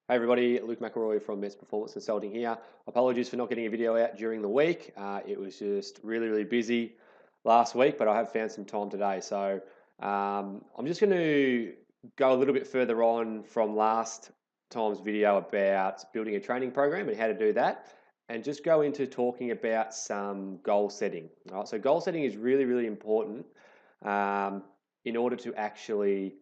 Hey everybody, Luke McElroy from Mets Performance Consulting here. Apologies for not getting a video out during the week. It was just really busy last week, but I have found some time today. So I'm just going to go a little bit further on from last time's video about building a training program and how to do that, and just go into talking about some goal setting. All right, so goal setting is really important um, in order to actually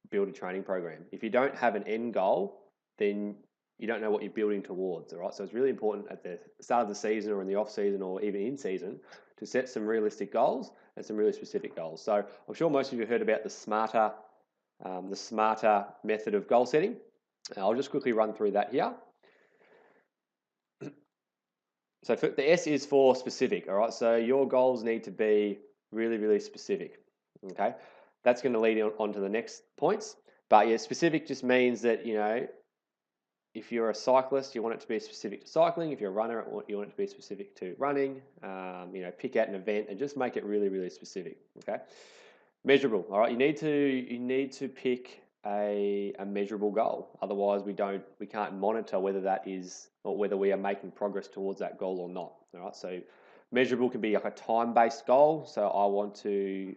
build a training program. If you don't have an end goal, then you don't know what you're building towards. All right. So it's really important at the start of the season or in the off season or even in season to set some realistic goals and some really specific goals. So I'm sure most of you have heard about the smarter method of goal setting. I'll just quickly run through that here. So the S is for specific. All right. So your goals need to be really specific. Okay. That's going to lead on to the next points. But yeah, specific just means that, if you're a cyclist, you want it to be specific to cycling. If you're a runner, you want it to be specific to running. Pick out an event and just make it really specific. Okay, measurable. All right, you need to pick a measurable goal. Otherwise, we can't monitor whether that is or whether we are making progress towards that goal or not. All right, so measurable can be like a time-based goal. So I want to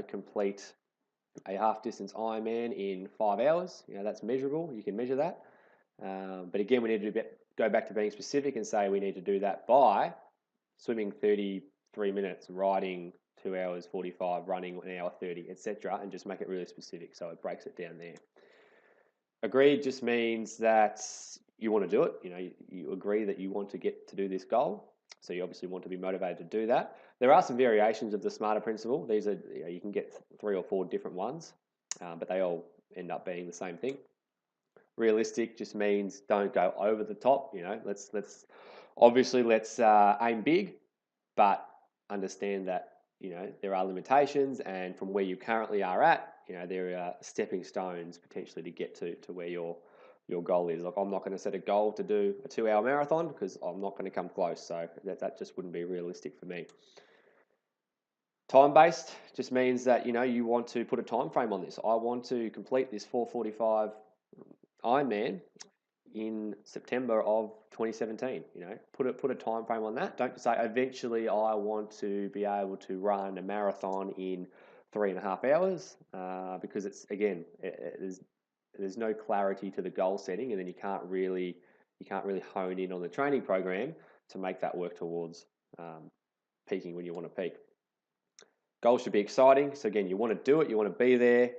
complete a half distance Ironman in 5 hours. That's measurable. You can measure that. But again, we need to go back to being specific and say we need to do that by swimming 33 minutes, riding 2 hours 45, running 1 hour 30, etc., and just make it really specific so it breaks it down there. Agreed just means that you want to do it. You agree that you want to get to do this goal. So you obviously want to be motivated to do that. There are some variations of the SMARTER principle. These are, you can get 3 or 4 different ones, but they all end up being the same thing. Realistic just means don't go over the top. Let's aim big, but understand that there are limitations, and from where you currently are at, there are stepping stones potentially to get to where your goal is. Like, I'm not going to set a goal to do a 2-hour marathon because I'm not going to come close. So that just wouldn't be realistic for me. Time-based just means that you want to put a time frame on this. I want to complete this 4:45 Ironman in September of 2017. Put a time frame on that. Don't say eventually I want to be able to run a marathon in 3.5 hours, because there's no clarity to the goal setting, and then you can't really hone in on the training program to make that work towards peaking when you want to peak. Goals should be exciting. So again, you want to do it, you want to be there.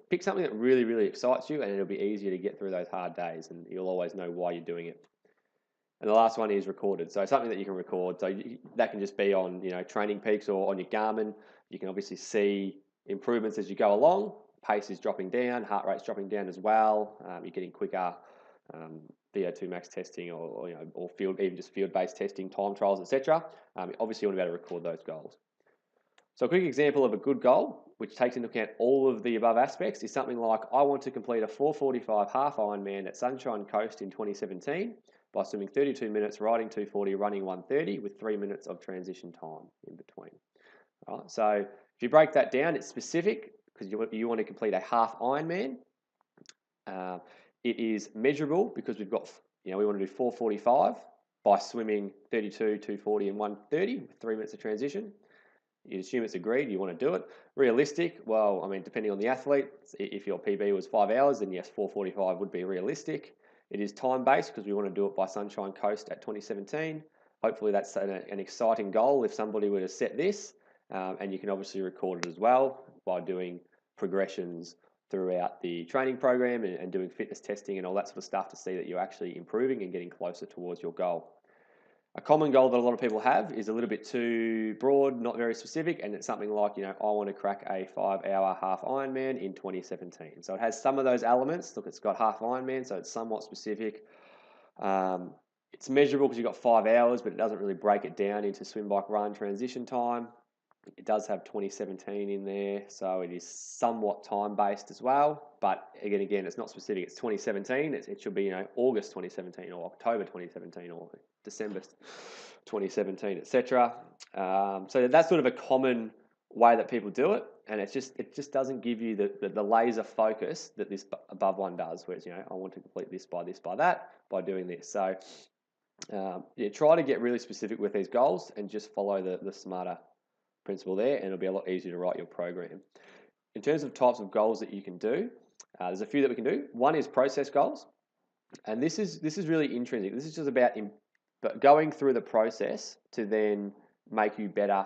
Pick something that really excites you, and it'll be easier to get through those hard days, and you'll always know why you're doing it. And the last one is recorded. So something that you can record. So that can just be on Training Peaks or on your Garmin. You can obviously see improvements as you go along. Pace is dropping down, heart rate's dropping down as well. You're getting quicker. VO2 max testing, or even just field-based testing, time trials, etc. Obviously, you want to be able to record those goals. So a quick example of a good goal, which takes into account all of the above aspects, is something like, I want to complete a 4:45 half Ironman at Sunshine Coast in 2017 by swimming 32 minutes, riding 240, running 130 with 3 minutes of transition time in between. All right, so if you break that down, it's specific because you want to complete a half Ironman. It is measurable because we want to do 4:45 by swimming 32, 240 and 130 with 3 minutes of transition. You assume it's agreed, you want to do it. Realistic, well, depending on the athlete, if your PB was 5 hours, then yes, 4:45 would be realistic. It is time-based because we want to do it by Sunshine Coast at 2017. Hopefully that's an exciting goal if somebody were to set this, and you can obviously record it as well by doing progressions throughout the training program and doing fitness testing and all that sort of stuff to see that you're actually improving and getting closer towards your goal. A common goal that a lot of people have is a little bit too broad, not very specific, and it's something like, I want to crack a 5-hour half Ironman in 2017. So it has some of those elements. Look, it's got half Ironman, so it's somewhat specific. It's measurable because you've got 5 hours, but it doesn't really break it down into swim, bike, run, transition time. It does have 2017 in there, so it is somewhat time-based as well. But again, it's not specific. It's 2017. It should be, August 2017 or October 2017 or December 2017, etc. So that's sort of a common way that people do it. and it just doesn't give you the laser focus that this above one does, whereas, I want to complete this by that, by doing this. So yeah, try to get really specific with these goals and just follow the SMARTer principle there, and it'll be a lot easier to write your program. In terms of types of goals that you can do, there's a few that we can do. One is process goals, and this is really intrinsic. This is just about going through the process to then make you better,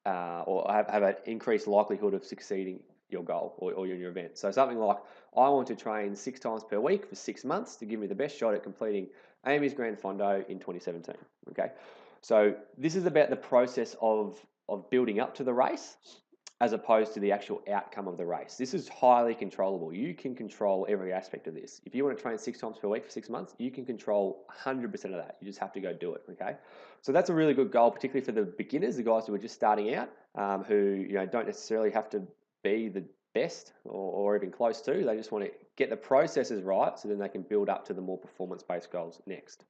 or have an increased likelihood of succeeding your goal or your event. So something like, I want to train 6 times per week for 6 months to give me the best shot at completing AAMI's Grand Fondo in 2017. Okay, so this is about the process of building up to the race, as opposed to the actual outcome of the race. This is highly controllable. You can control every aspect of this. If you want to train 6 times per week for 6 months, you can control 100% of that. You just have to go do it, okay? So that's a really good goal, particularly for the beginners, the guys who are just starting out, who don't necessarily have to be the best or even close to. They just want to get the processes right, so then they can build up to the more performance-based goals next.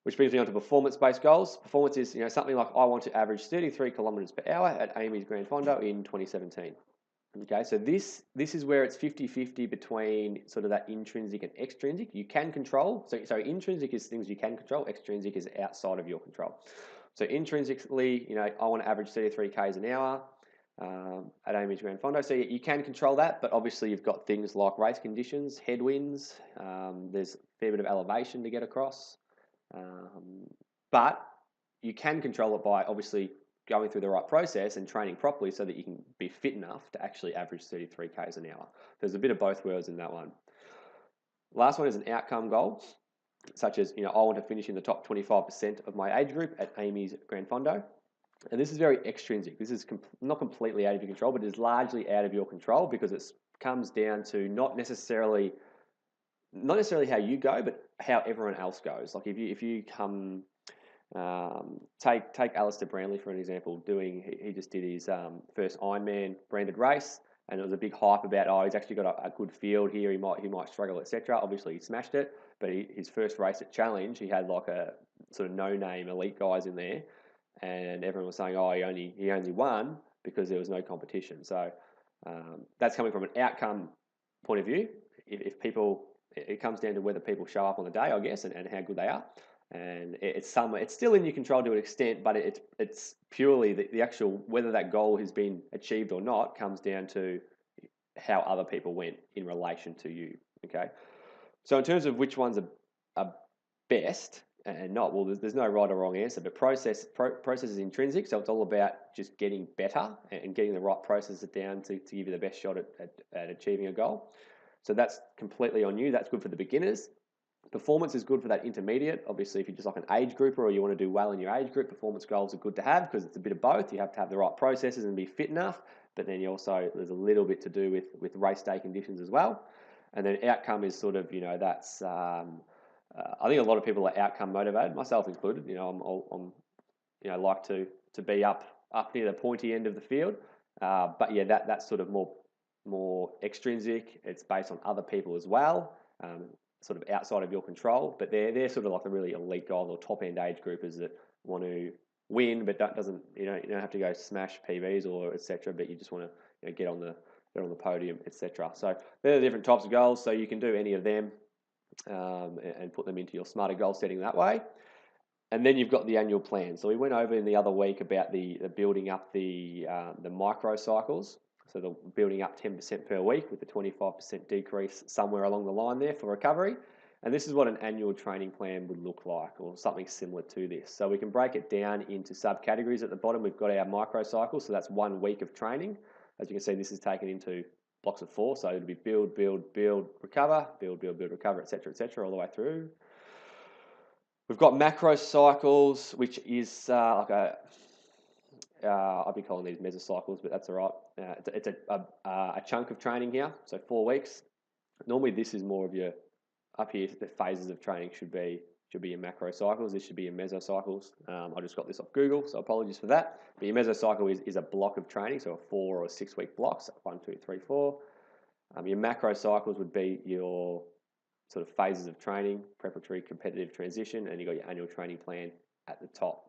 Which brings me on to performance-based goals. Performance is, something like, I want to average 33 kilometers per hour at AAMI's Grand Fondo in 2017. Okay, so this is where it's 50-50 between sort of that intrinsic and extrinsic. You can control. So intrinsic is things you can control. Extrinsic is outside of your control. So intrinsically, I want to average 33 k's an hour at AAMI's Grand Fondo. So you can control that, but obviously you've got things like race conditions, headwinds. There's a fair bit of elevation to get across. But you can control it by obviously going through the right process and training properly so that you can be fit enough to actually average 33 k's an hour. There's a bit of both worlds in that one. Last one is an outcome goal, such as, I want to finish in the top 25% of my age group at AAMI's Grand Fondo. And this is very extrinsic. This is not completely out of your control, but it is largely out of your control, because it comes down to not necessarily how you go, but how everyone else goes. Like if you come, take Alistair Brownlee for an example. He just did his first Ironman branded race, and it was a big hype about, he's actually got a good field here. He might struggle, etc. Obviously, he smashed it, but his first race at Challenge, he had like a sort of no-name elite guys in there, and everyone was saying, he only won because there was no competition. So that's coming from an outcome point of view. If people, it comes down to whether people show up on the day, I guess, and how good they are. And it's still in your control to an extent, but it's purely the actual, whether that goal has been achieved or not comes down to how other people went in relation to you. Okay, so in terms of which ones are best and not, well, there's no right or wrong answer, but process is intrinsic, so it's all about just getting better and getting the right processes down to give you the best shot at achieving a goal. So that's completely on you. That's good for the beginners. Performance is good for that intermediate. Obviously, if you're just like an age grouper or you want to do well in your age group, performance goals are good to have, because it's a bit of both. You have to have the right processes and be fit enough, but then there's a little bit to do with race day conditions as well. And then outcome is sort of, that's, I think a lot of people are outcome motivated, myself included. I'm like to be up near the pointy end of the field. But yeah, that's sort of more extrinsic. It's based on other people as well, sort of outside of your control. But they're sort of like the really elite guys or top end age groupers that want to win, but you don't have to go smash PBs or etc. But you just want to get on the podium, etc. So they're the different types of goals. So you can do any of them and put them into your SMARTer goal setting that way. And then you've got the annual plan. So we went over in the other week about the building up the micro cycles. So the building up 10% per week with the 25% decrease somewhere along the line there for recovery. And this is what an annual training plan would look like, or something similar to this. So we can break it down into subcategories. At the bottom, we've got our micro cycle. So that's 1 week of training. As you can see, this is taken into blocks of 4. So it'll be build, recover, build, recover, etc., all the way through. We've got macro cycles, which is like I'd be calling these mesocycles, but that's all right. It's a chunk of training here, so 4 weeks. Normally, this is more of your, up here, the phases of training should be your macro cycles. This should be your mesocycles. I just got this off Google, so apologies for that. But your mesocycle is a block of training, so a 4 or 6 week block, so 1, 2, 3, 4. Your macro cycles would be your sort of phases of training, preparatory, competitive, transition, and you've got your annual training plan at the top.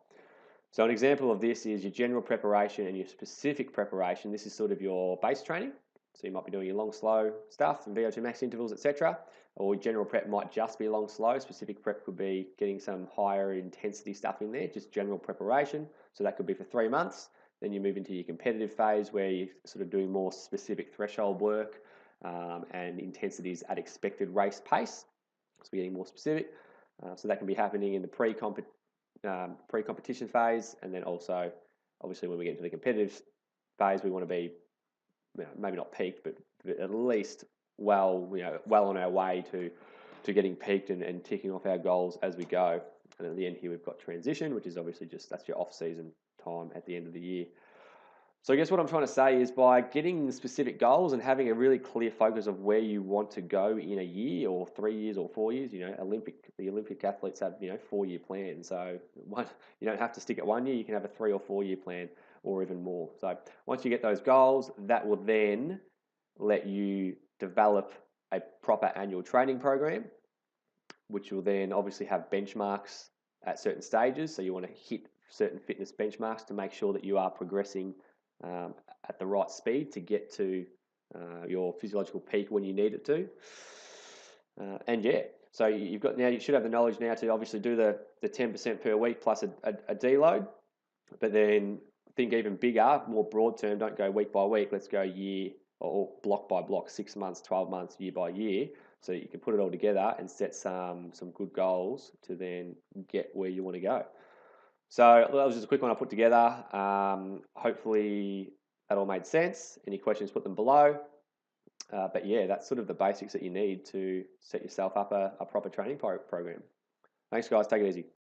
So an example of this is your general preparation and your specific preparation. This is sort of your base training. So you might be doing your long, slow stuff and VO2 max intervals, etc. Or general prep might just be long, slow. Specific prep could be getting some higher intensity stuff in there, just general preparation. So that could be for 3 months. Then you move into your competitive phase where you're sort of doing more specific threshold work and intensities at expected race pace. So we're getting more specific. So that can be happening in the pre-competition phase, and then also, obviously, when we get into the competitive phase, we want to be, maybe not peaked, but at least well on our way to getting peaked and ticking off our goals as we go. And at the end here, we've got transition, which is obviously that's your off-season time at the end of the year. So I guess what I'm trying to say is by getting specific goals and having a really clear focus of where you want to go in a year or 3 years or 4 years, the Olympic athletes have, 4-year plans. So you don't have to stick at 1 year, you can have a 3 or 4 year plan or even more. So once you get those goals, that will then let you develop a proper annual training program, which will then obviously have benchmarks at certain stages. So you want to hit certain fitness benchmarks to make sure that you are progressing at the right speed to get to your physiological peak when you need it to. So you should have the knowledge now to obviously do the 10% per week plus a deload, but then think even bigger, more broad term. Don't go week by week. Let's go year or block by block, 6 months, 12 months, year by year, so you can put it all together and set some good goals to then get where you want to go. So that was just a quick one I put together. Hopefully that all made sense. Any questions, put them below. But yeah, that's sort of the basics that you need to set yourself up a proper training program. Thanks, guys. Take it easy.